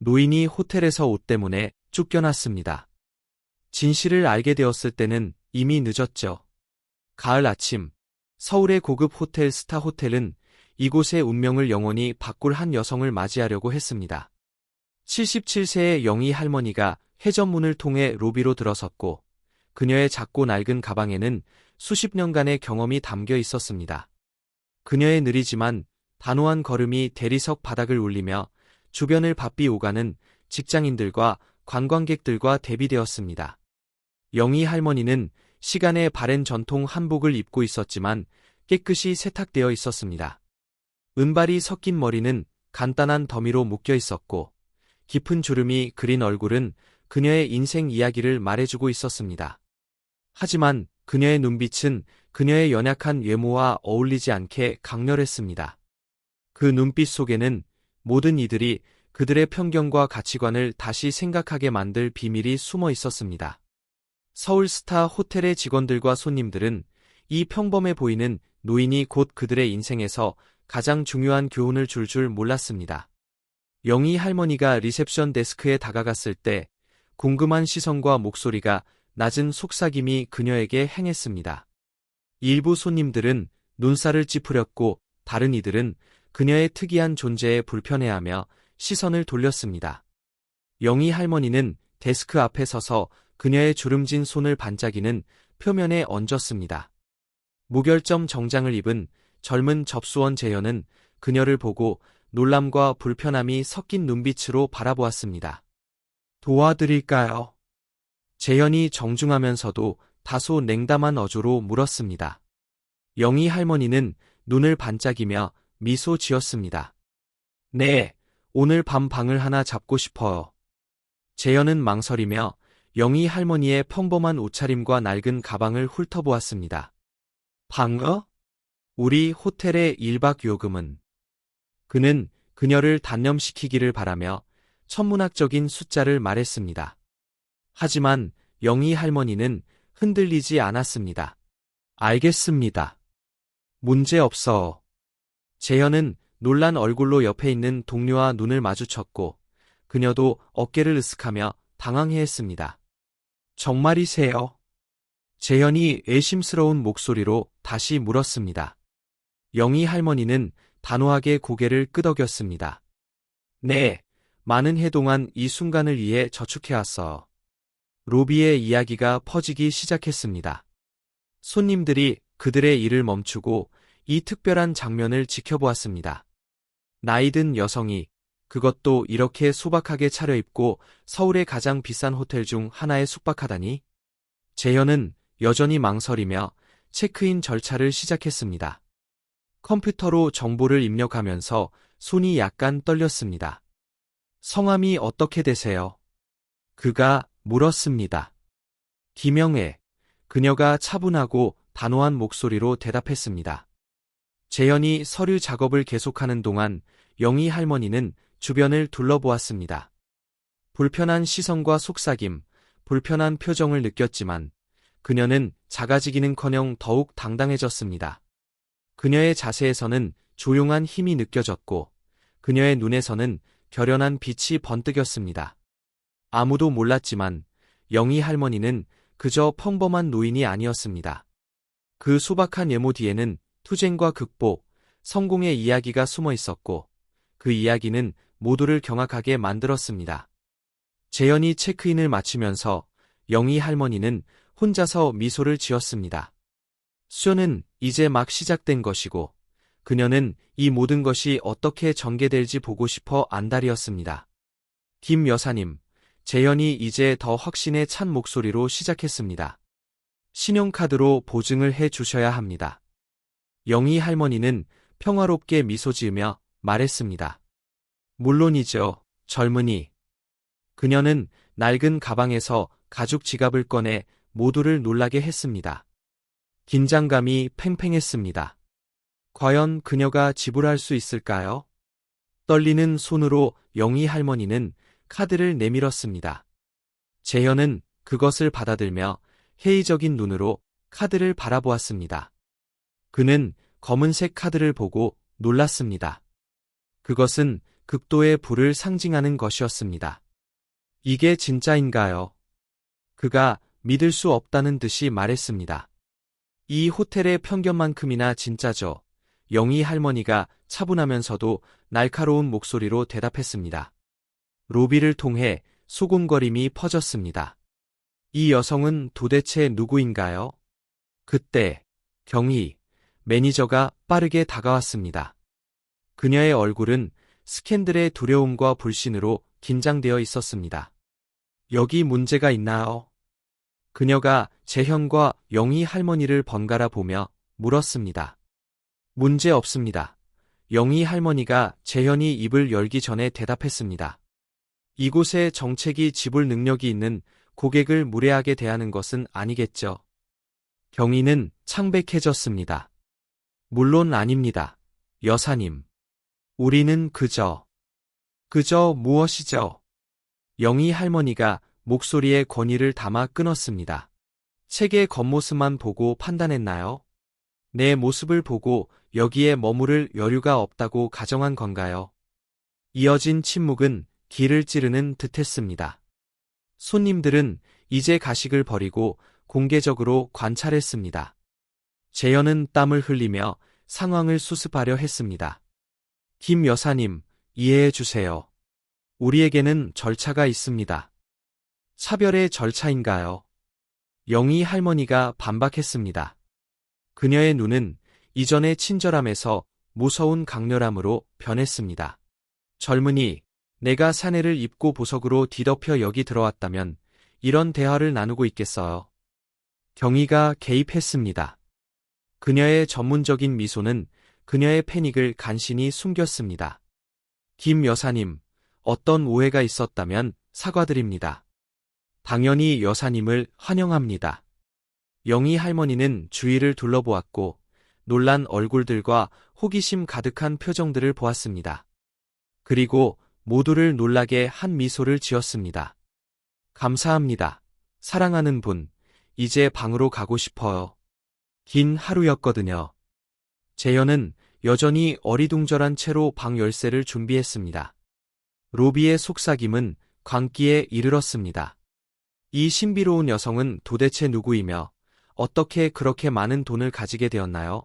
노인이 호텔에서 옷 때문에 쫓겨났습니다. 진실을 알게 되었을 때는 이미 늦었죠. 가을 아침, 서울의 고급 호텔 스타호텔은 이곳의 운명을 영원히 바꿀 한 여성을 맞이하려고 했습니다. 77세의 영희 할머니가 해전문을 통해 로비로 들어섰고 그녀의 작고 낡은 가방에는 수십 년간의 경험이 담겨 있었습니다. 그녀의 느리지만 단호한 걸음이 대리석 바닥을 울리며 주변을 바삐 오가는 직장인들과 관광객들과 대비되었습니다. 영희 할머니는 시간에 바랜 전통 한복을 입고 있었지만 깨끗이 세탁되어 있었습니다. 은발이 섞인 머리는 간단한 더미로 묶여 있었고 깊은 주름이 그린 얼굴은 그녀의 인생 이야기를 말해주고 있었습니다. 하지만 그녀의 눈빛은 그녀의 연약한 외모와 어울리지 않게 강렬했습니다. 그 눈빛 속에는 모든 이들이 그들의 편견과 가치관을 다시 생각하게 만들 비밀이 숨어 있었습니다. 서울스타 호텔의 직원들과 손님들은 이 평범해 보이는 노인이 곧 그들의 인생에서 가장 중요한 교훈을 줄 줄 몰랐습니다. 영희 할머니가 리셉션 데스크에 다가갔을 때 궁금한 시선과 목소리가 낮은 속삭임이 그녀에게 행했습니다. 일부 손님들은 눈살을 찌푸렸고 다른 이들은 그녀의 특이한 존재에 불편해하며 시선을 돌렸습니다. 영희 할머니는 데스크 앞에 서서 그녀의 주름진 손을 반짝이는 표면에 얹었습니다. 무결점 정장을 입은 젊은 접수원 재현은 그녀를 보고 놀람과 불편함이 섞인 눈빛으로 바라보았습니다. 도와드릴까요? 재현이 정중하면서도 다소 냉담한 어조로 물었습니다. 영희 할머니는 눈을 반짝이며 미소 지었습니다. 네, 오늘 밤 방을 하나 잡고 싶어요. 재현은 망설이며 영희 할머니의 평범한 옷차림과 낡은 가방을 훑어보았습니다. 방어? 우리 호텔의 1박 요금은? 그는 그녀를 단념시키기를 바라며 천문학적인 숫자를 말했습니다. 하지만 영희 할머니는 흔들리지 않았습니다. 알겠습니다. 문제 없어. 재현은 놀란 얼굴로 옆에 있는 동료와 눈을 마주쳤고 그녀도 어깨를 으쓱하며 당황해했습니다. 정말이세요? 재현이 의심스러운 목소리로 다시 물었습니다. 영희 할머니는 단호하게 고개를 끄덕였습니다. 네, 많은 해 동안 이 순간을 위해 저축해왔어요. 로비의 이야기가 퍼지기 시작했습니다. 손님들이 그들의 일을 멈추고 이 특별한 장면을 지켜보았습니다. 나이든 여성이 그것도 이렇게 소박하게 차려입고 서울의 가장 비싼 호텔 중 하나에 숙박하다니? 재현은 여전히 망설이며 체크인 절차를 시작했습니다. 컴퓨터로 정보를 입력하면서 손이 약간 떨렸습니다. 성함이 어떻게 되세요? 그가 물었습니다. 김영애. 그녀가 차분하고 단호한 목소리로 대답했습니다. 재현이 서류 작업을 계속하는 동안 영희 할머니는 주변을 둘러보았습니다. 불편한 시선과 속삭임, 불편한 표정을 느꼈지만 그녀는 작아지기는커녕 더욱 당당해졌습니다. 그녀의 자세에서는 조용한 힘이 느껴졌고 그녀의 눈에서는 결연한 빛이 번뜩였습니다. 아무도 몰랐지만 영희 할머니는 그저 평범한 노인이 아니었습니다. 그 소박한 외모 뒤에는 투쟁과 극복, 성공의 이야기가 숨어 있었고 그 이야기는 모두를 경악하게 만들었습니다. 재현이 체크인을 마치면서 영희 할머니는 혼자서 미소를 지었습니다. 쇼는 이제 막 시작된 것이고 그녀는 이 모든 것이 어떻게 전개될지 보고 싶어 안달이었습니다. 김 여사님, 재현이 이제 더 확신에 찬 목소리로 시작했습니다. 신용카드로 보증을 해 주셔야 합니다. 영희 할머니는 평화롭게 미소 지으며 말했습니다. 물론이죠, 젊은이. 그녀는 낡은 가방에서 가죽 지갑을 꺼내 모두를 놀라게 했습니다. 긴장감이 팽팽했습니다. 과연 그녀가 지불할 수 있을까요? 떨리는 손으로 영희 할머니는 카드를 내밀었습니다. 재현은 그것을 받아들며 회의적인 눈으로 카드를 바라보았습니다. 그는 검은색 카드를 보고 놀랐습니다. 그것은 극도의 부를 상징하는 것이었습니다. 이게 진짜인가요? 그가 믿을 수 없다는 듯이 말했습니다. 이 호텔의 편견만큼이나 진짜죠. 영희 할머니가 차분하면서도 날카로운 목소리로 대답했습니다. 로비를 통해 소곤거림이 퍼졌습니다. 이 여성은 도대체 누구인가요? 그때 경희 매니저가 빠르게 다가왔습니다. 그녀의 얼굴은 스캔들의 두려움과 불신으로 긴장되어 있었습니다. 여기 문제가 있나요? 그녀가 재현과 영희 할머니를 번갈아 보며 물었습니다. 문제 없습니다. 영희 할머니가 재현이 입을 열기 전에 대답했습니다. 이곳에 정책이 지불 능력이 있는 고객을 무례하게 대하는 것은 아니겠죠. 경희는 창백해졌습니다. 물론 아닙니다. 여사님. 우리는 그저 무엇이죠? 영희 할머니가 목소리에 권위를 담아 끊었습니다. 책의 겉모습만 보고 판단했나요? 내 모습을 보고 여기에 머무를 여유가 없다고 가정한 건가요? 이어진 침묵은 기를 찌르는 듯했습니다. 손님들은 이제 가식을 버리고 공개적으로 관찰했습니다. 재현은 땀을 흘리며 상황을 수습하려 했습니다. 김 여사님, 이해해 주세요. 우리에게는 절차가 있습니다. 차별의 절차인가요? 영희 할머니가 반박했습니다. 그녀의 눈은 이전의 친절함에서 무서운 강렬함으로 변했습니다. 젊은이, 내가 사내를 입고 보석으로 뒤덮여 여기 들어왔다면 이런 대화를 나누고 있겠어요. 경희가 개입했습니다. 그녀의 전문적인 미소는 그녀의 패닉을 간신히 숨겼습니다. 김 여사님, 어떤 오해가 있었다면 사과드립니다. 당연히 여사님을 환영합니다. 영희 할머니는 주위를 둘러보았고 놀란 얼굴들과 호기심 가득한 표정들을 보았습니다. 그리고 모두를 놀라게 한 미소를 지었습니다. 감사합니다. 사랑하는 분, 이제 방으로 가고 싶어요. 긴 하루였거든요. 재현은 여전히 어리둥절한 채로 방 열쇠를 준비했습니다. 로비의 속삭임은 광기에 이르렀습니다. 이 신비로운 여성은 도대체 누구이며 어떻게 그렇게 많은 돈을 가지게 되었나요?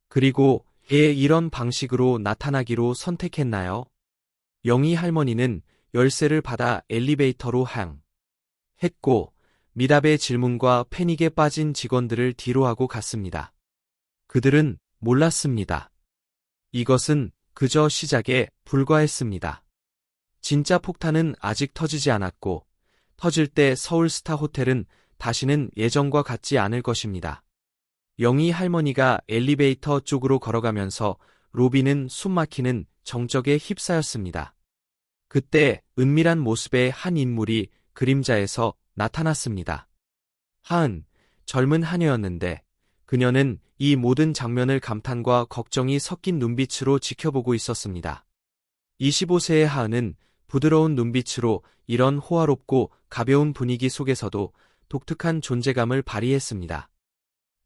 그리고 왜 이런 방식으로 나타나기로 선택했나요? 영희 할머니는 열쇠를 받아 엘리베이터로 향했고 미답의 질문과 패닉에 빠진 직원들을 뒤로하고 갔습니다. 그들은 몰랐습니다. 이것은 그저 시작에 불과했습니다. 진짜 폭탄은 아직 터지지 않았고 터질 때 서울 스타 호텔은 다시는 예전과 같지 않을 것입니다. 영희 할머니가 엘리베이터 쪽으로 걸어가면서 로비는 숨막히는 정적에 휩싸였습니다. 그때 은밀한 모습의 한 인물이 그림자에서 나타났습니다. 하은, 젊은 하녀였는데 그녀는 이 모든 장면을 감탄과 걱정이 섞인 눈빛으로 지켜보고 있었습니다. 25세의 하은은 부드러운 눈빛으로 이런 호화롭고 가벼운 분위기 속에서도 독특한 존재감을 발휘했습니다.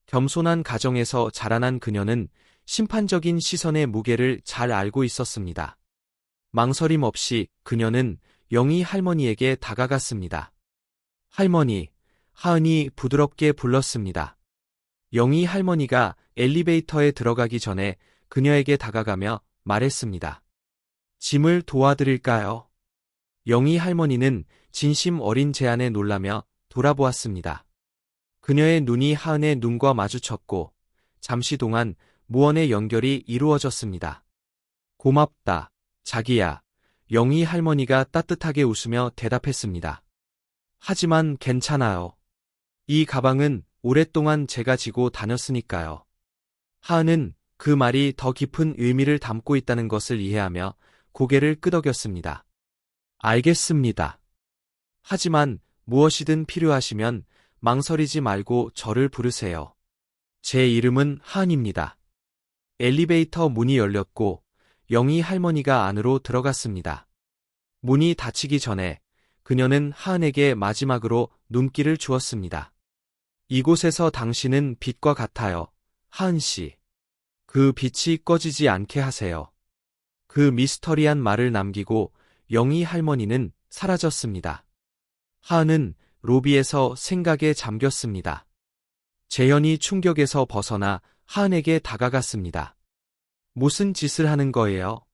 겸손한 가정에서 자라난 그녀는 심판적인 시선의 무게를 잘 알고 있었습니다. 망설임 없이 그녀는 영희 할머니에게 다가갔습니다. 할머니, 하은이 부드럽게 불렀습니다. 영희 할머니가 엘리베이터에 들어가기 전에 그녀에게 다가가며 말했습니다. 짐을 도와드릴까요? 영희 할머니는 진심 어린 제안에 놀라며 돌아보았습니다. 그녀의 눈이 하은의 눈과 마주쳤고 잠시 동안 무언의 연결이 이루어졌습니다. 고맙다, 자기야. 영희 할머니가 따뜻하게 웃으며 대답했습니다. 하지만 괜찮아요. 이 가방은 오랫동안 제가 지고 다녔으니까요. 하은은 그 말이 더 깊은 의미를 담고 있다는 것을 이해하며 고개를 끄덕였습니다. 알겠습니다. 하지만 무엇이든 필요하시면 망설이지 말고 저를 부르세요. 제 이름은 하은입니다. 엘리베이터 문이 열렸고 영희 할머니가 안으로 들어갔습니다. 문이 닫히기 전에 그녀는 하은에게 마지막으로 눈길을 주었습니다. 이곳에서 당신은 빛과 같아요, 하은 씨. 그 빛이 꺼지지 않게 하세요. 그 미스터리한 말을 남기고 영희 할머니는 사라졌습니다. 하은은 로비에서 생각에 잠겼습니다. 재현이 충격에서 벗어나 하은에게 다가갔습니다. 무슨 짓을 하는 거예요?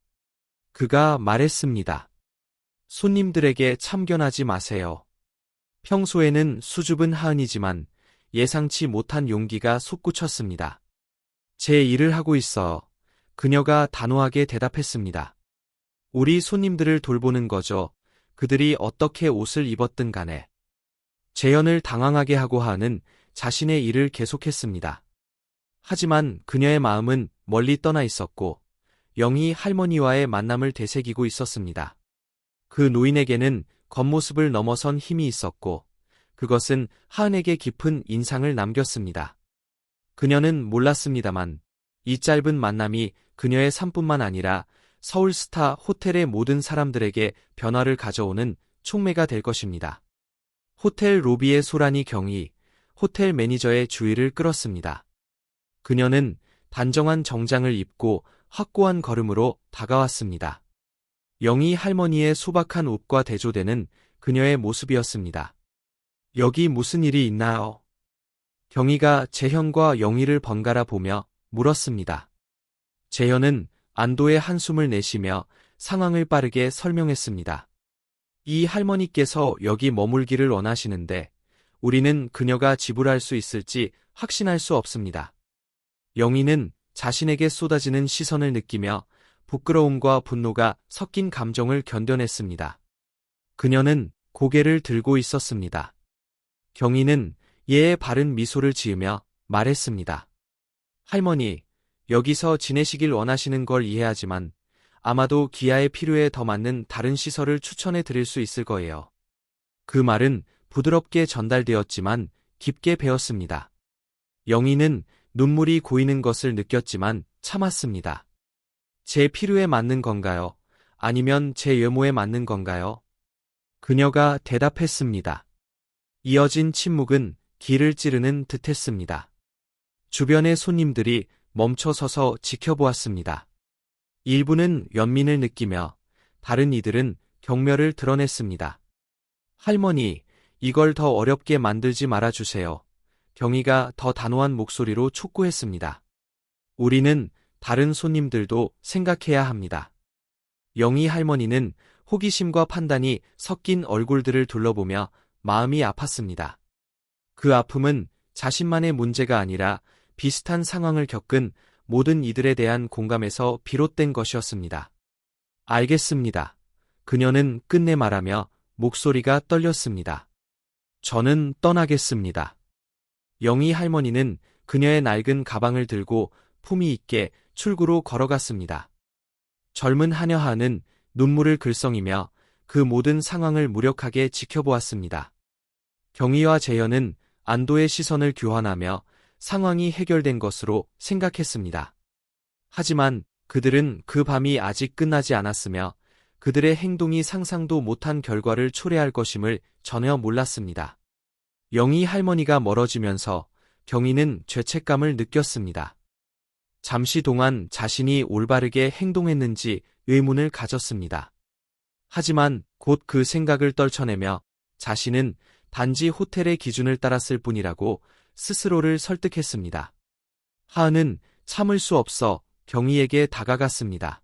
그가 말했습니다. 손님들에게 참견하지 마세요. 평소에는 수줍은 하은이지만 예상치 못한 용기가 솟구쳤습니다. 제 일을 하고 있어. 그녀가 단호하게 대답했습니다. 우리 손님들을 돌보는 거죠. 그들이 어떻게 옷을 입었든 간에. 재현을 당황하게 하고 하은은 자신의 일을 계속했습니다. 하지만 그녀의 마음은 멀리 떠나 있었고 영희 할머니와의 만남을 되새기고 있었습니다. 그 노인에게는 겉모습을 넘어선 힘이 있었고 그것은 하은에게 깊은 인상을 남겼습니다. 그녀는 몰랐습니다만 이 짧은 만남이 그녀의 삶뿐만 아니라 서울스타 호텔의 모든 사람들에게 변화를 가져오는 촉매가 될 것입니다. 호텔 로비의 소란이 경위, 호텔 매니저의 주의를 끌었습니다. 그녀는 단정한 정장을 입고 확고한 걸음으로 다가왔습니다. 영희 할머니의 소박한 옷과 대조되는 그녀의 모습이었습니다. 여기 무슨 일이 있나요? 경희가 재현과 영희를 번갈아 보며 물었습니다. 재현은 안도의 한숨을 내쉬며 상황을 빠르게 설명했습니다. 이 할머니께서 여기 머물기를 원하시는데 우리는 그녀가 지불할 수 있을지 확신할 수 없습니다. 영희는 자신에게 쏟아지는 시선을 느끼며 부끄러움과 분노가 섞인 감정을 견뎌냈습니다. 그녀는 고개를 들고 있었습니다. 경희는 예의 바른 미소를 지으며 말했습니다. 할머니, 여기서 지내시길 원하시는 걸 이해하지만 아마도 기아의 필요에 더 맞는 다른 시설을 추천해 드릴 수 있을 거예요. 그 말은 부드럽게 전달되었지만 깊게 배었습니다. 영희는 눈물이 고이는 것을 느꼈지만 참았습니다. 제 필요에 맞는 건가요? 아니면 제 외모에 맞는 건가요? 그녀가 대답했습니다. 이어진 침묵은 기를 찌르는 듯했습니다. 주변의 손님들이 멈춰서서 지켜보았습니다. 일부는 연민을 느끼며 다른 이들은 경멸을 드러냈습니다. 할머니, 이걸 더 어렵게 만들지 말아주세요. 경희가 더 단호한 목소리로 촉구했습니다. 우리는 다른 손님들도 생각해야 합니다. 영희 할머니는 호기심과 판단이 섞인 얼굴들을 둘러보며 마음이 아팠습니다. 그 아픔은 자신만의 문제가 아니라 비슷한 상황을 겪은 모든 이들에 대한 공감에서 비롯된 것이었습니다. 알겠습니다. 그녀는 끝내 말하며 목소리가 떨렸습니다. 저는 떠나겠습니다. 영희 할머니는 그녀의 낡은 가방을 들고 품위 있게 출구로 걸어갔습니다. 젊은 하녀하는 눈물을 글썽이며 그 모든 상황을 무력하게 지켜보았습니다. 경희와 재현은 안도의 시선을 교환하며 상황이 해결된 것으로 생각했습니다. 하지만 그들은 그 밤이 아직 끝나지 않았으며 그들의 행동이 상상도 못한 결과를 초래할 것임을 전혀 몰랐습니다. 영희 할머니가 멀어지면서 경희는 죄책감을 느꼈습니다. 잠시 동안 자신이 올바르게 행동했는지 의문을 가졌습니다. 하지만 곧 그 생각을 떨쳐내며 자신은 단지 호텔의 기준을 따랐을 뿐이라고 스스로를 설득했습니다. 하은은 참을 수 없어 경희에게 다가갔습니다.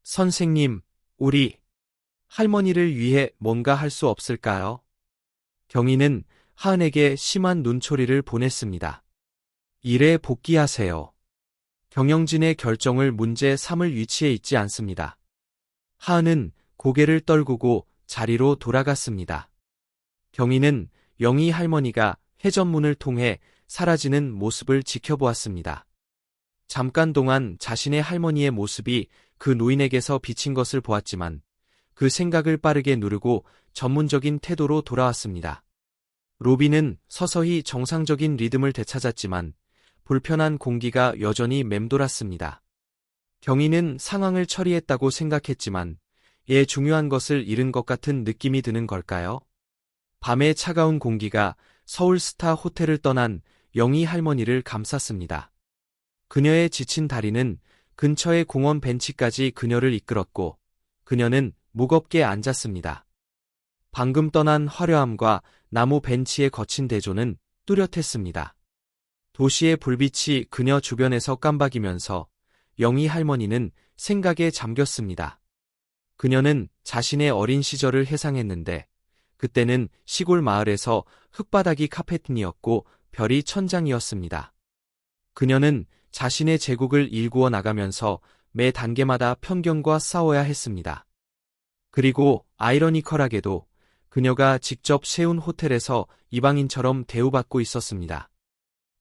선생님, 우리 할머니를 위해 뭔가 할 수 없을까요? 경희는 하은에게 심한 눈초리를 보냈습니다. 일에 복귀하세요. 경영진의 결정을 문제 삼을 위치에 있지 않습니다. 하은은 고개를 떨구고 자리로 돌아갔습니다. 경희는 영희 할머니가 회전문을 통해 사라지는 모습을 지켜보았습니다. 잠깐 동안 자신의 할머니의 모습이 그 노인에게서 비친 것을 보았지만 그 생각을 빠르게 누르고 전문적인 태도로 돌아왔습니다. 로비는 서서히 정상적인 리듬을 되찾았지만 불편한 공기가 여전히 맴돌았습니다. 경희는 상황을 처리했다고 생각했지만 중요한 것을 잃은 것 같은 느낌이 드는 걸까요? 밤의 차가운 공기가 서울스타 호텔을 떠난 영희 할머니를 감쌌습니다. 그녀의 지친 다리는 근처의 공원 벤치까지 그녀를 이끌었고 그녀는 무겁게 앉았습니다. 방금 떠난 화려함과 나무 벤치의 거친 대조는 뚜렷했습니다. 도시의 불빛이 그녀 주변에서 깜박이면서 영희 할머니는 생각에 잠겼습니다. 그녀는 자신의 어린 시절을 회상했는데 그때는 시골 마을에서 흙바닥이 카페트니였고 별이 천장이었습니다. 그녀는 자신의 제국을 일구어 나가면서 매 단계마다 편견과 싸워야 했습니다. 그리고 아이러니컬하게도 그녀가 직접 세운 호텔에서 이방인처럼 대우받고 있었습니다.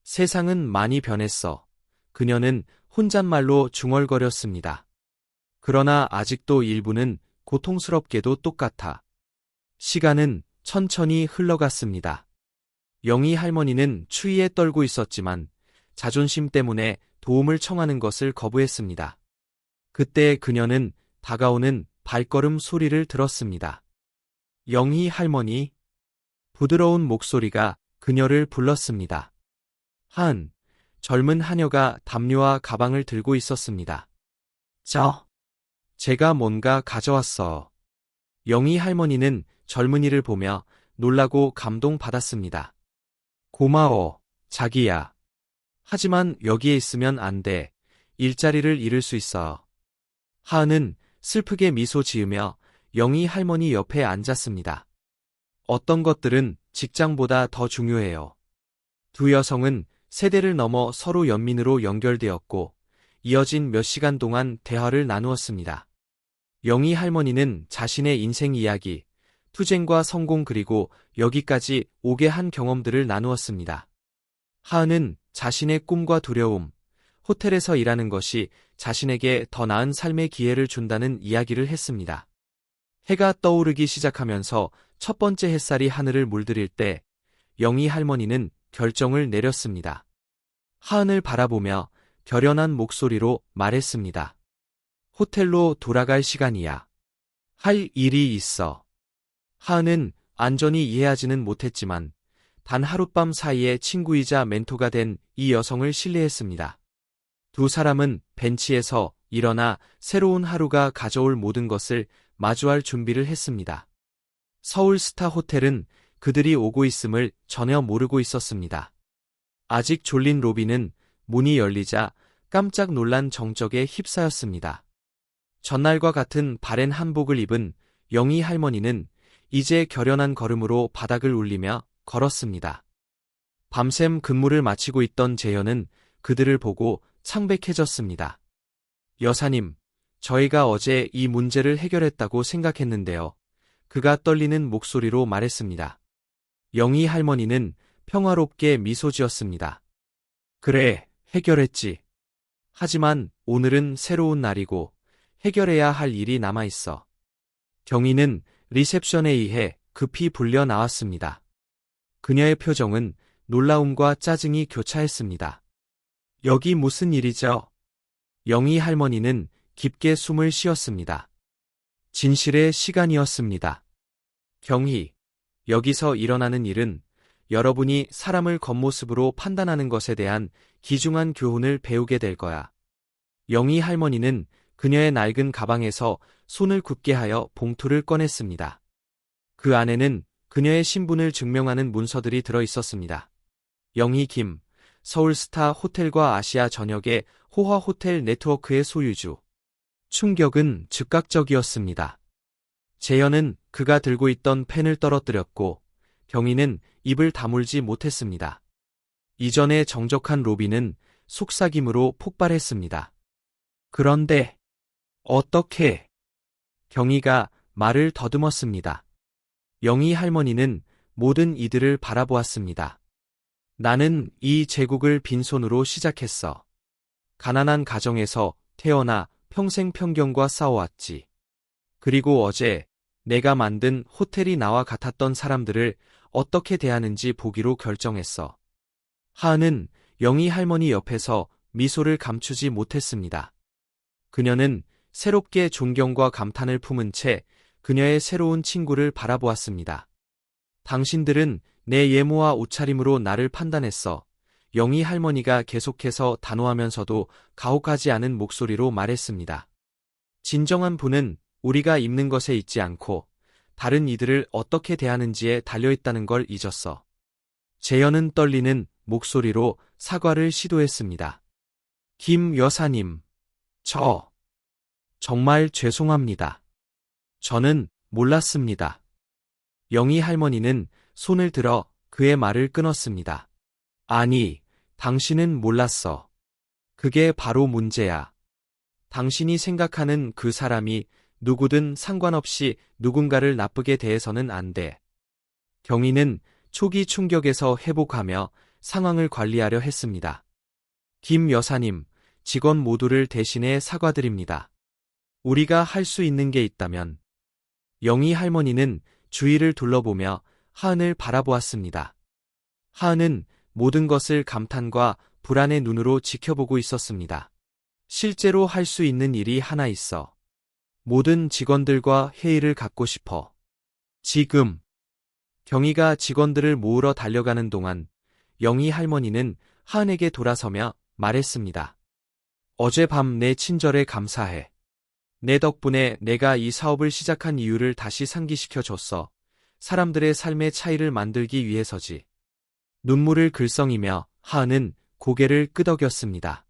세상은 많이 변했어. 그녀는 혼잣말로 중얼거렸습니다. 그러나 아직도 일부는 고통스럽게도 똑같아. 시간은 천천히 흘러갔습니다. 영희 할머니는 추위에 떨고 있었지만 자존심 때문에 도움을 청하는 것을 거부했습니다. 그때 그녀는 다가오는 발걸음 소리를 들었습니다. 영희 할머니. 부드러운 목소리가 그녀를 불렀습니다. 젊은 하녀가 담요와 가방을 들고 있었습니다. 제가 뭔가 가져왔어. 영희 할머니는 젊은이를 보며 놀라고 감동받았습니다. 고마워, 자기야. 하지만 여기에 있으면 안 돼. 일자리를 잃을 수 있어. 하은은 슬프게 미소 지으며 영희 할머니 옆에 앉았습니다. 어떤 것들은 직장보다 더 중요해요. 두 여성은 세대를 넘어 서로 연민으로 연결되었고 이어진 몇 시간 동안 대화를 나누었습니다. 영희 할머니는 자신의 인생 이야기, 투쟁과 성공 그리고 여기까지 오게 한 경험들을 나누었습니다. 하은은 자신의 꿈과 두려움, 호텔에서 일하는 것이 자신에게 더 나은 삶의 기회를 준다는 이야기를 했습니다. 해가 떠오르기 시작하면서 첫 번째 햇살이 하늘을 물들일 때 영희 할머니는 결정을 내렸습니다. 하은을 바라보며 결연한 목소리로 말했습니다. 호텔로 돌아갈 시간이야. 할 일이 있어. 하은은 안전히 이해하지는 못했지만 단 하룻밤 사이에 친구이자 멘토가 된 이 여성을 신뢰했습니다. 두 사람은 벤치에서 일어나 새로운 하루가 가져올 모든 것을 마주할 준비를 했습니다. 서울스타 호텔은 그들이 오고 있음을 전혀 모르고 있었습니다. 아직 졸린 로비는 문이 열리자 깜짝 놀란 정적에 휩싸였습니다. 전날과 같은 바랜 한복을 입은 영희 할머니는 이제 결연한 걸음으로 바닥을 울리며 걸었습니다. 밤샘 근무를 마치고 있던 재현은 그들을 보고 창백해졌습니다. 여사님, 저희가 어제 이 문제를 해결했다고 생각했는데요. 그가 떨리는 목소리로 말했습니다. 영희 할머니는 평화롭게 미소 지었습니다. 그래, 해결했지. 하지만 오늘은 새로운 날이고 해결해야 할 일이 남아있어. 경희는 리셉션에 의해 급히 불려 나왔습니다. 그녀의 표정은 놀라움과 짜증이 교차했습니다. 여기 무슨 일이죠? 영희 할머니는 깊게 숨을 쉬었습니다. 진실의 시간이었습니다. 경희, 여기서 일어나는 일은 여러분이 사람을 겉모습으로 판단하는 것에 대한 귀중한 교훈을 배우게 될 거야. 영희 할머니는 그녀의 낡은 가방에서 손을 굳게 하여 봉투를 꺼냈습니다. 그 안에는 그녀의 신분을 증명하는 문서들이 들어 있었습니다. 영희 김, 서울스타 호텔과 아시아 전역의 호화 호텔 네트워크의 소유주. 충격은 즉각적이었습니다. 재현은 그가 들고 있던 펜을 떨어뜨렸고 경희는 입을 다물지 못했습니다. 이전의 정적한 로비는 속삭임으로 폭발했습니다. 그런데 어떻게? 경희가 말을 더듬었습니다. 영희 할머니는 모든 이들을 바라보았습니다. 나는 이 제국을 빈손으로 시작했어. 가난한 가정에서 태어나 평생 편견과 싸워왔지. 그리고 어제 내가 만든 호텔이 나와 같았던 사람들을 어떻게 대하는지 보기로 결정했어. 하은은 영희 할머니 옆에서 미소를 감추지 못했습니다. 그녀는 새롭게 존경과 감탄을 품은 채 그녀의 새로운 친구를 바라보았습니다. 당신들은 내 예모와 옷차림으로 나를 판단했어. 영희 할머니가 계속해서 단호하면서도 가혹하지 않은 목소리로 말했습니다. 진정한 부는 우리가 입는 것에 있지 않고 다른 이들을 어떻게 대하는지에 달려있다는 걸 잊었어. 재현은 떨리는 목소리로 사과를 시도했습니다. 김 여사님, 정말 죄송합니다. 저는 몰랐습니다. 영희 할머니는 손을 들어 그의 말을 끊었습니다. 아니, 당신은 몰랐어. 그게 바로 문제야. 당신이 생각하는 그 사람이 누구든 상관없이 누군가를 나쁘게 대해서는 안 돼. 경희는 초기 충격에서 회복하며 상황을 관리하려 했습니다. 김 여사님, 직원 모두를 대신해 사과드립니다. 우리가 할 수 있는 게 있다면. 영희 할머니는 주위를 둘러보며 하은을 바라보았습니다. 하은은 모든 것을 감탄과 불안의 눈으로 지켜보고 있었습니다. 실제로 할 수 있는 일이 하나 있어. 모든 직원들과 회의를 갖고 싶어. 지금. 경희가 직원들을 모으러 달려가는 동안 영희 할머니는 하은에게 돌아서며 말했습니다. 어젯밤 내 친절에 감사해. 내 덕분에 내가 이 사업을 시작한 이유를 다시 상기시켜줬어. 사람들의 삶의 차이를 만들기 위해서지. 눈물을 글썽이며 하은은 고개를 끄덕였습니다.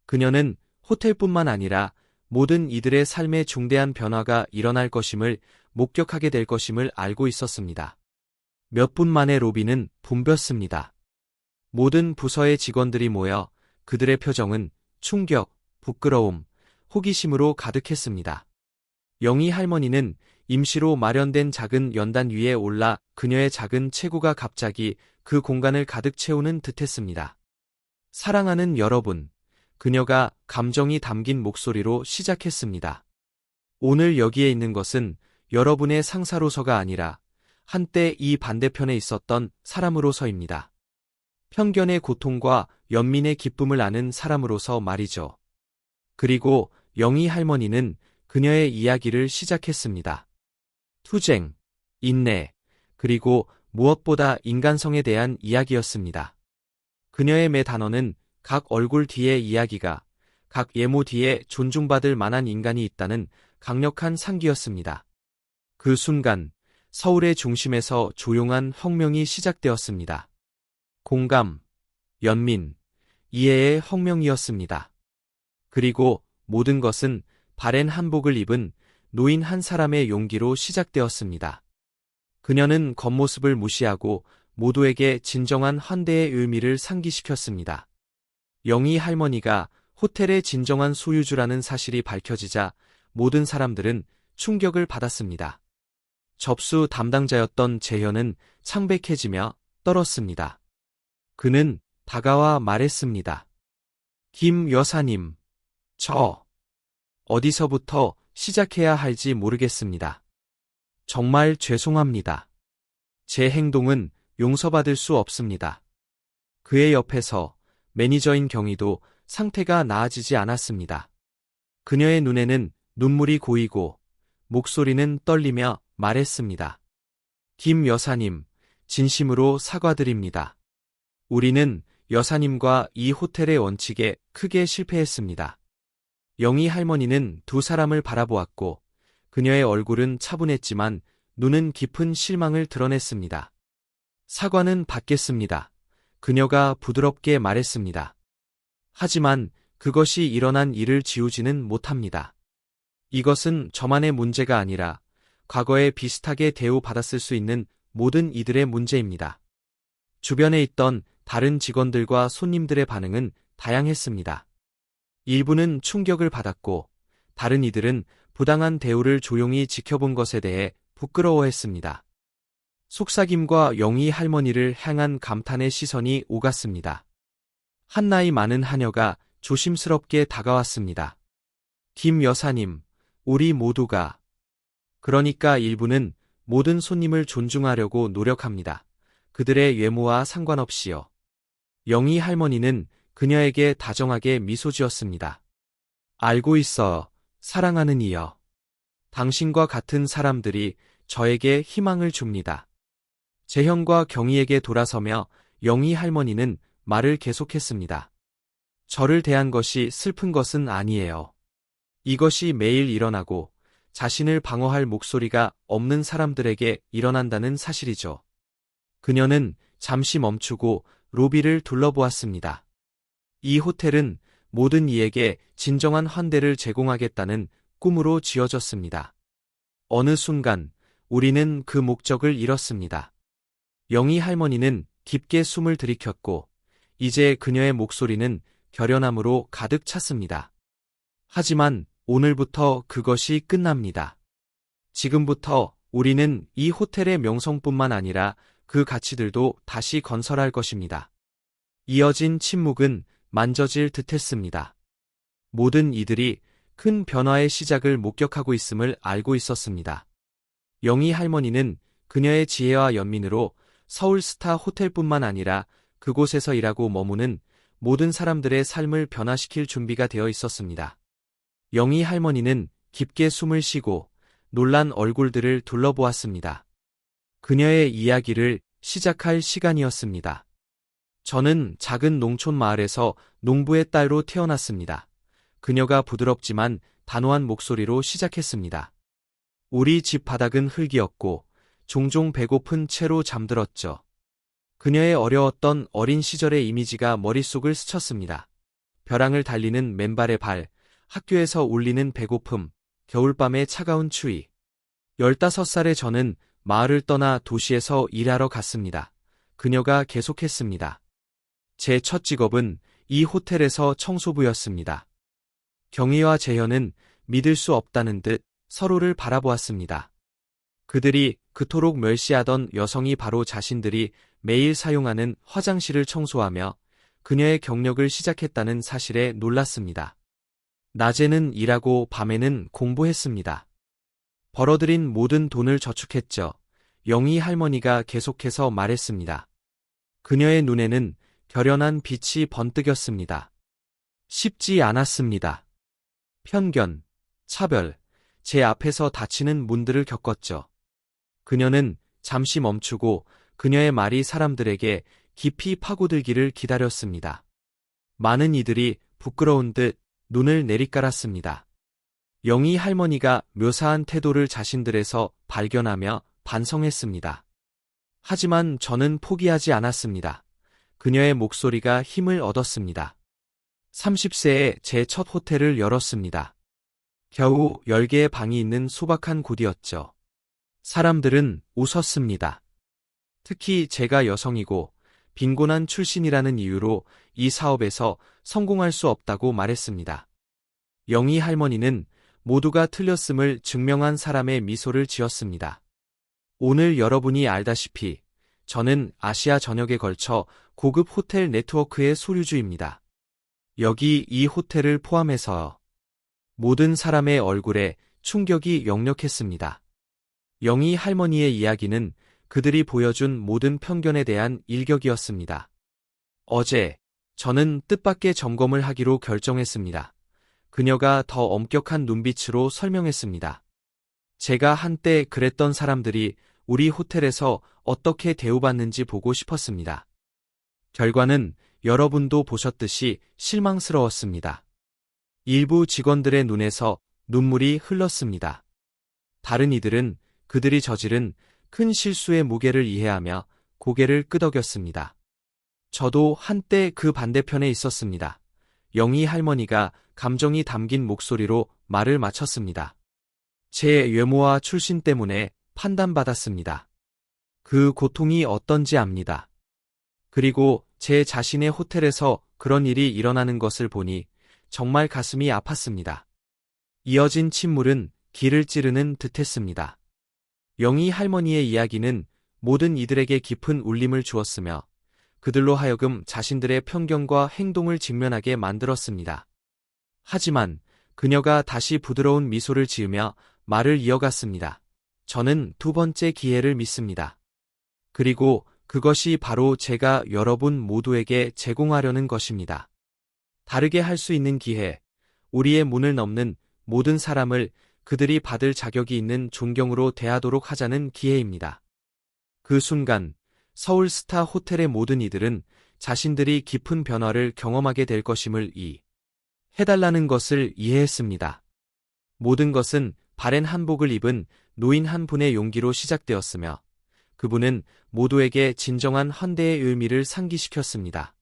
그녀는 호텔뿐만 아니라 모든 이들의 삶에 중대한 변화가 일어날 것임을 목격하게 될 것임을 알고 있었습니다. 몇 분 만에 로비는 붐볐습니다. 모든 부서의 직원들이 모여 그들의 표정은 충격, 부끄러움, 호기심으로 가득했습니다. 영희 할머니는 임시로 마련된 작은 연단 위에 올라 그녀의 작은 체구가 갑자기 그 공간을 가득 채우는 듯했습니다. 사랑하는 여러분, 그녀가 감정이 담긴 목소리로 시작했습니다. 오늘 여기에 있는 것은 여러분의 상사로서가 아니라 한때 이 반대편에 있었던 사람으로서입니다. 편견의 고통과 연민의 기쁨을 아는 사람으로서 말이죠. 그리고 영희 할머니는 그녀의 이야기를 시작했습니다. 투쟁, 인내, 그리고 무엇보다 인간성에 대한 이야기였습니다. 그녀의 매 단어는 각 얼굴 뒤에 이야기가, 각 예모 뒤에 존중받을 만한 인간이 있다는 강력한 상기였습니다. 그 순간 서울의 중심에서 조용한 혁명이 시작되었습니다. 공감, 연민, 이해의 혁명이었습니다. 그리고 모든 것은 바랜 한복을 입은 노인 한 사람의 용기로 시작되었습니다. 그녀는 겉모습을 무시하고 모두에게 진정한 환대의 의미를 상기시켰습니다. 영희 할머니가 호텔의 진정한 소유주라는 사실이 밝혀지자 모든 사람들은 충격을 받았습니다. 접수 담당자였던 재현은 창백해지며 떨었습니다. 그는 다가와 말했습니다. 김 여사님, 저 어디서부터 시작해야 할지 모르겠습니다. 정말 죄송합니다. 제 행동은 용서받을 수 없습니다. 그의 옆에서 매니저인 경희도 상태가 나아지지 않았습니다. 그녀의 눈에는 눈물이 고이고 목소리는 떨리며 말했습니다. 김 여사님, 진심으로 사과드립니다. 우리는 여사님과 이 호텔의 원칙에 크게 실패했습니다. 영희 할머니는 두 사람을 바라보았고 그녀의 얼굴은 차분했지만 눈은 깊은 실망을 드러냈습니다. 사과는 받겠습니다. 그녀가 부드럽게 말했습니다. 하지만 그것이 일어난 일을 지우지는 못합니다. 이것은 저만의 문제가 아니라 과거에 비슷하게 대우받았을 수 있는 모든 이들의 문제입니다. 주변에 있던 다른 직원들과 손님들의 반응은 다양했습니다. 일부는 충격을 받았고 다른 이들은 부당한 대우를 조용히 지켜본 것에 대해 부끄러워했습니다. 속삭임과 영희 할머니를 향한 감탄의 시선이 오갔습니다. 한 나이 많은 하녀가 조심스럽게 다가왔습니다. 김 여사님, 우리 모두가 그러니까 일부는 모든 손님을 존중하려고 노력합니다. 그들의 외모와 상관없이요. 영희 할머니는 그녀에게 다정하게 미소 지었습니다. 알고 있어, 사랑하는 이여. 당신과 같은 사람들이 저에게 희망을 줍니다. 재현과 경희에게 돌아서며 영희 할머니는 말을 계속했습니다. 저를 대한 것이 슬픈 것은 아니에요. 이것이 매일 일어나고 자신을 방어할 목소리가 없는 사람들에게 일어난다는 사실이죠. 그녀는 잠시 멈추고 로비를 둘러보았습니다. 이 호텔은 모든 이에게 진정한 환대를 제공하겠다는 꿈으로 지어졌습니다. 어느 순간 우리는 그 목적을 잃었습니다. 영희 할머니는 깊게 숨을 들이켰고 이제 그녀의 목소리는 결연함으로 가득 찼습니다. 하지만 오늘부터 그것이 끝납니다. 지금부터 우리는 이 호텔의 명성뿐만 아니라 그 가치들도 다시 건설할 것입니다. 이어진 침묵은 만져질 듯했습니다. 모든 이들이 큰 변화의 시작을 목격하고 있음을 알고 있었습니다. 영희 할머니는 그녀의 지혜와 연민으로 서울스타 호텔뿐만 아니라 그곳에서 일하고 머무는 모든 사람들의 삶을 변화시킬 준비가 되어 있었습니다. 영희 할머니는 깊게 숨을 쉬고 놀란 얼굴들을 둘러보았습니다. 그녀의 이야기를 시작할 시간이었습니다. 저는 작은 농촌 마을에서 농부의 딸로 태어났습니다. 그녀가 부드럽지만 단호한 목소리로 시작했습니다. 우리 집 바닥은 흙이었고 종종 배고픈 채로 잠들었죠. 그녀의 어려웠던 어린 시절의 이미지가 머릿속을 스쳤습니다. 벼랑을 달리는 맨발의 발, 학교에서 울리는 배고픔, 겨울밤의 차가운 추위. 15살의 저는 마을을 떠나 도시에서 일하러 갔습니다. 그녀가 계속했습니다. 제 첫 직업은 이 호텔에서 청소부였습니다. 경희와 재현은 믿을 수 없다는 듯 서로를 바라보았습니다. 그들이 그토록 멸시하던 여성이 바로 자신들이 매일 사용하는 화장실을 청소하며 그녀의 경력을 시작했다는 사실에 놀랐습니다. 낮에는 일하고 밤에는 공부했습니다. 벌어들인 모든 돈을 저축했죠. 영희 할머니가 계속해서 말했습니다. 그녀의 눈에는 결연한 빛이 번뜩였습니다. 쉽지 않았습니다. 편견, 차별, 제 앞에서 닫히는 문들을 겪었죠. 그녀는 잠시 멈추고 그녀의 말이 사람들에게 깊이 파고들기를 기다렸습니다. 많은 이들이 부끄러운 듯 눈을 내리깔았습니다. 영희 할머니가 묘사한 태도를 자신들에서 발견하며 반성했습니다. 하지만 저는 포기하지 않았습니다. 그녀의 목소리가 힘을 얻었습니다. 30세에 제 첫 호텔을 열었습니다. 겨우 10개의 방이 있는 소박한 곳이었죠. 사람들은 웃었습니다. 특히 제가 여성이고 빈곤한 출신이라는 이유로 이 사업에서 성공할 수 없다고 말했습니다. 영희 할머니는 모두가 틀렸음을 증명한 사람의 미소를 지었습니다. 오늘 여러분이 알다시피 저는 아시아 전역에 걸쳐 고급 호텔 네트워크의 소유주입니다. 여기 이 호텔을 포함해서 모든 사람의 얼굴에 충격이 역력했습니다. 영희 할머니의 이야기는 그들이 보여준 모든 편견에 대한 일격이었습니다. 어제 저는 뜻밖의 점검을 하기로 결정했습니다. 그녀가 더 엄격한 눈빛으로 설명했습니다. 제가 한때 그랬던 사람들이 우리 호텔에서 어떻게 대우받는지 보고 싶었습니다. 결과는 여러분도 보셨듯이 실망스러웠습니다. 일부 직원들의 눈에서 눈물이 흘렀습니다. 다른 이들은 그들이 저지른 큰 실수의 무게를 이해하며 고개를 끄덕였습니다. 저도 한때 그 반대편에 있었습니다. 영희 할머니가 감정이 담긴 목소리로 말을 마쳤습니다. 제 외모와 출신 때문에 판단받았습니다. 그 고통이 어떤지 압니다. 그리고 제 자신의 호텔에서 그런 일이 일어나는 것을 보니 정말 가슴이 아팠습니다. 이어진 침묵은 귀를 찌르는 듯했습니다. 영희 할머니의 이야기는 모든 이들에게 깊은 울림을 주었으며 그들로 하여금 자신들의 편견과 행동을 직면하게 만들었습니다. 하지만 그녀가 다시 부드러운 미소를 지으며 말을 이어갔습니다. 저는 두 번째 기회를 믿습니다. 그리고 그것이 바로 제가 여러분 모두에게 제공하려는 것입니다. 다르게 할 수 있는 기회, 우리의 문을 넘는 모든 사람을 그들이 받을 자격이 있는 존경으로 대하도록 하자는 기회입니다. 그 순간 서울스타 호텔의 모든 이들은 자신들이 깊은 변화를 경험하게 될 것임을 해달라는 것을 이해했습니다. 모든 것은 바랜 한복을 입은 노인 한 분의 용기로 시작되었으며 그분은 모두에게 진정한 헌대의 의미를 상기시켰습니다.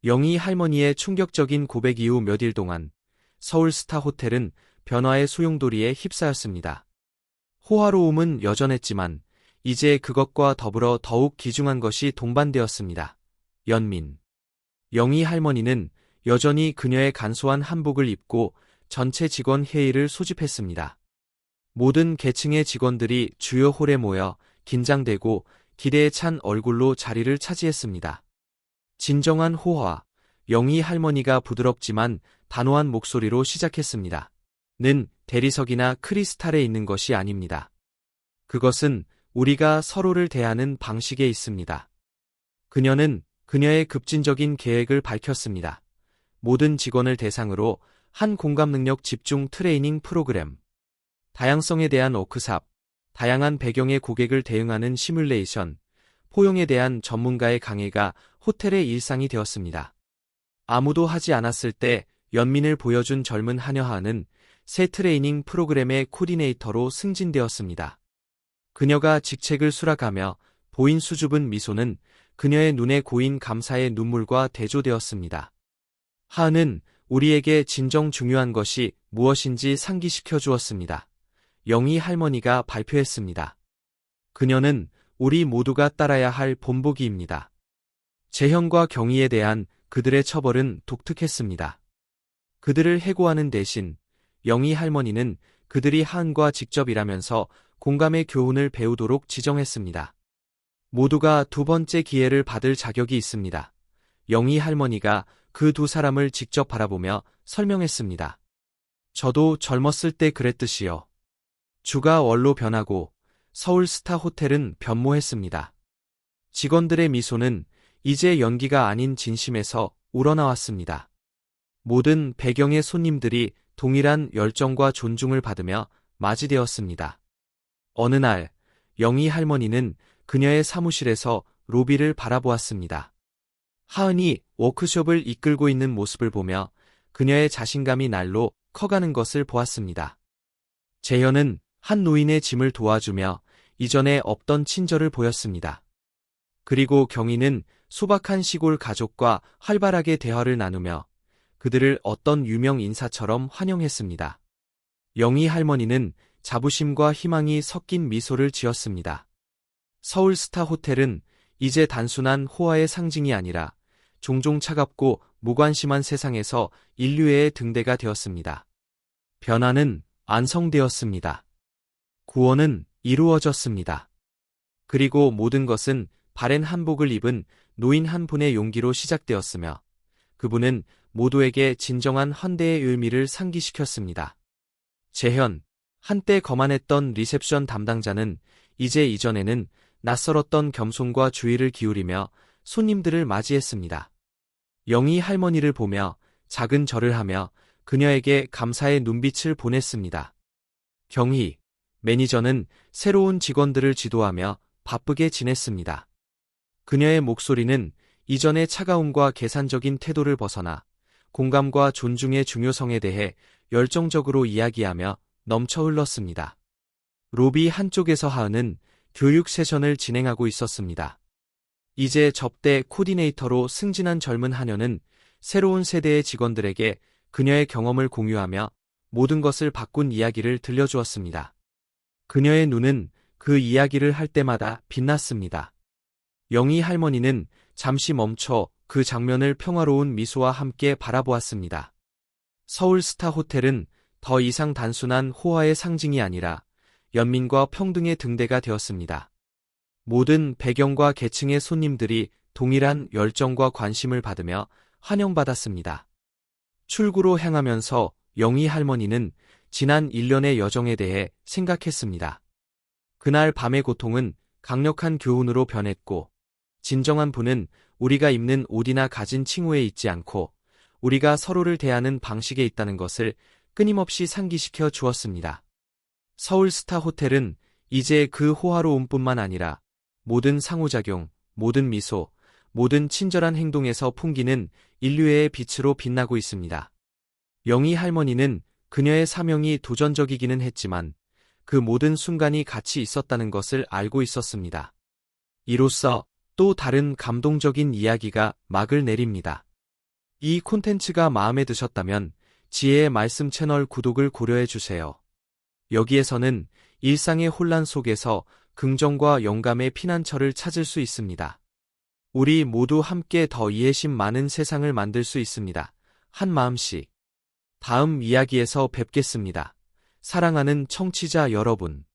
영희 할머니의 충격적인 고백 이후 몇 일 동안 서울 스타 호텔은 변화의 소용돌이에 휩싸였습니다. 호화로움은 여전했지만 이제 그것과 더불어 더욱 귀중한 것이 동반되었습니다. 연민. 영희 할머니는 여전히 그녀의 간소한 한복을 입고 전체 직원 회의를 소집했습니다. 모든 계층의 직원들이 주요 홀에 모여 긴장되고 기대에 찬 얼굴로 자리를 차지했습니다. 진정한 호화, 영희 할머니가 부드럽지만 단호한 목소리로 시작했습니다. 는 대리석이나 크리스탈에 있는 것이 아닙니다. 그것은 우리가 서로를 대하는 방식에 있습니다. 그녀는 그녀의 급진적인 계획을 밝혔습니다. 모든 직원을 대상으로 한 공감 능력 집중 트레이닝 프로그램, 다양성에 대한 워크샵, 다양한 배경의 고객을 대응하는 시뮬레이션, 포용에 대한 전문가의 강의가 호텔의 일상이 되었습니다. 아무도 하지 않았을 때 연민을 보여준 젊은 한여하는 새 트레이닝 프로그램의 코디네이터로 승진되었습니다. 그녀가 직책을 수락하며 보인 수줍은 미소는 그녀의 눈에 고인 감사의 눈물과 대조되었습니다. 하은은 우리에게 진정 중요한 것이 무엇인지 상기시켜 주었습니다. 영희 할머니가 발표했습니다. 그녀는 우리 모두가 따라야 할 본보기입니다. 재현과 경희에 대한 그들의 처벌은 독특했습니다. 그들을 해고하는 대신 영희 할머니는 그들이 하은과 직접 일하면서 공감의 교훈을 배우도록 지정했습니다. 모두가 두 번째 기회를 받을 자격이 있습니다. 영희 할머니가 그 두 사람을 직접 바라보며 설명했습니다. 저도 젊었을 때 그랬듯이요. 주가 월로 변하고 서울 스타 호텔은 변모했습니다. 직원들의 미소는 이제 연기가 아닌 진심에서 우러나왔습니다. 모든 배경의 손님들이 동일한 열정과 존중을 받으며 맞이되었습니다. 어느 날, 영희 할머니는 그녀의 사무실에서 로비를 바라보았습니다. 하은이 워크숍을 이끌고 있는 모습을 보며 그녀의 자신감이 날로 커가는 것을 보았습니다. 재현은 한 노인의 짐을 도와주며 이전에 없던 친절을 보였습니다. 그리고 경희는 소박한 시골 가족과 활발하게 대화를 나누며 그들을 어떤 유명 인사처럼 환영했습니다. 영희 할머니는 자부심과 희망이 섞인 미소를 지었습니다. 서울 스타 호텔은 이제 단순한 호화의 상징이 아니라 종종 차갑고 무관심한 세상에서 인류의 등대가 되었습니다. 변화는 완성되었습니다. 구원은 이루어졌습니다. 그리고 모든 것은 바랜 한복을 입은 노인 한 분의 용기로 시작되었으며 그분은 모두에게 진정한 헌대의 의미를 상기시켰습니다. 재현, 한때 거만했던 리셉션 담당자는 이제 이전에는 낯설었던 겸손과 주의를 기울이며 손님들을 맞이했습니다. 영희 할머니를 보며 작은 절을 하며 그녀에게 감사의 눈빛을 보냈습니다. 경희, 매니저는 새로운 직원들을 지도하며 바쁘게 지냈습니다. 그녀의 목소리는 이전의 차가움과 계산적인 태도를 벗어나 공감과 존중의 중요성에 대해 열정적으로 이야기하며 넘쳐 흘렀습니다. 로비 한쪽에서 하은은 교육 세션을 진행하고 있었습니다. 이제 접대 코디네이터로 승진한 젊은 하녀는 새로운 세대의 직원들에게 그녀의 경험을 공유하며 모든 것을 바꾼 이야기를 들려주었습니다. 그녀의 눈은 그 이야기를 할 때마다 빛났습니다. 영희 할머니는 잠시 멈춰 그 장면을 평화로운 미소와 함께 바라보았습니다. 서울 스타 호텔은 더 이상 단순한 호화의 상징이 아니라 연민과 평등의 등대가 되었습니다. 모든 배경과 계층의 손님들이 동일한 열정과 관심을 받으며 환영받았습니다. 출구로 향하면서 영희 할머니는 지난 1년의 여정에 대해 생각했습니다. 그날 밤의 고통은 강력한 교훈으로 변했고 진정한 부는 우리가 입는 옷이나 가진 칭호에 있지 않고 우리가 서로를 대하는 방식에 있다는 것을 끊임없이 상기시켜 주었습니다. 서울 스타 호텔은 이제 그 호화로움뿐만 아니라 모든 상호작용, 모든 미소, 모든 친절한 행동에서 풍기는 인류애의 빛으로 빛나고 있습니다. 영희 할머니는 그녀의 사명이 도전적이기는 했지만 그 모든 순간이 가치 있었다는 것을 알고 있었습니다. 이로써 또 다른 감동적인 이야기가 막을 내립니다. 이 콘텐츠가 마음에 드셨다면 지혜의 말씀 채널 구독을 고려해 주세요. 여기에서는 일상의 혼란 속에서 긍정과 영감의 피난처를 찾을 수 있습니다. 우리 모두 함께 더 이해심 많은 세상을 만들 수 있습니다. 한 마음씩. 다음 이야기에서 뵙겠습니다. 사랑하는 청취자 여러분.